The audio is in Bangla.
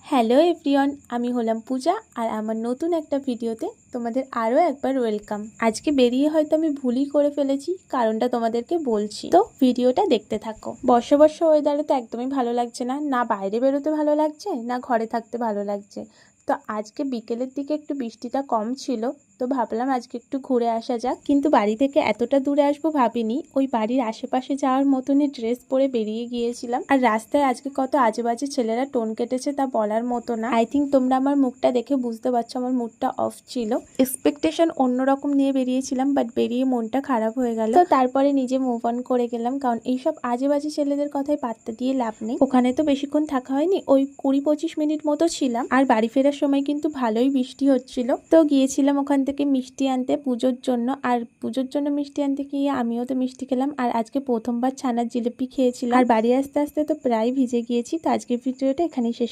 হ্যালো এভরিওয়ান, আমি হলাম পূজা আর আমার নতুন একটা ভিডিওতে তোমাদের আরও একবার ওয়েলকাম। আজকে বেরিয়ে হয়তো আমি ভুলই করে ফেলেছি, কারণটা তোমাদেরকে বলছি, তো ভিডিওটা দেখতে থাকো। বর্ষা বর্ষা ওয়েদারে তো একদমই ভালো লাগছে না, না বাইরে বেরোতে ভালো লাগছে না ঘরে থাকতে ভালো লাগছে। তো আজকে বিকেলের দিকে একটু বৃষ্টিটা কম ছিল, তো ভাবলাম আজকে একটু ঘুরে আসা যাক। কিন্তু বাড়ি থেকে এতটা দূরে আসবো ভাবিনি, ওই বাড়ির আশেপাশে যাওয়ার মতনই ড্রেস পরে বেরিয়ে গিয়েছিলাম। আর রাস্তায় আজকে কত আজে বাজে ছেলেরা টোন কেটেছে তা বলার মতো না। আই থিঙ্ক তোমরা আমার মুখটা দেখে বুঝতে পারছো আমার মুডটা অফ ছিল। এক্সপেকটেশন অন্যরকম নিয়ে বেরিয়েছিলাম, বাট বেরিয়ে মনটা খারাপ হয়ে গেল। তো তারপরে নিজে মুভ অন করে গেলাম, কারণ এইসব আজে বাজে ছেলেদের কথায় পাত্তা দিয়ে লাভ নেই। ওখানে তো বেশিক্ষণ থাকা হয়নি, ওই 20-25 মিনিট মতো ছিলাম। আর বাড়ি ফেরার সময় কিন্তু ভালোই বৃষ্টি হচ্ছিল। তো গিয়েছিলাম ওখান থেকে মিষ্টি আনতে পুজোর জন্য, আর পুজোর জন্য মিষ্টি আনতে গিয়ে আমিও তো মিষ্টি খেলাম। আর আজকে প্রথমবার ছানার জিলিপি খেয়েছিলাম। আর বাড়ি আসতে আসতে তো প্রায় ভিজে গিয়েছি। তো আজকের ভিডিওটা এখানেই শেষ।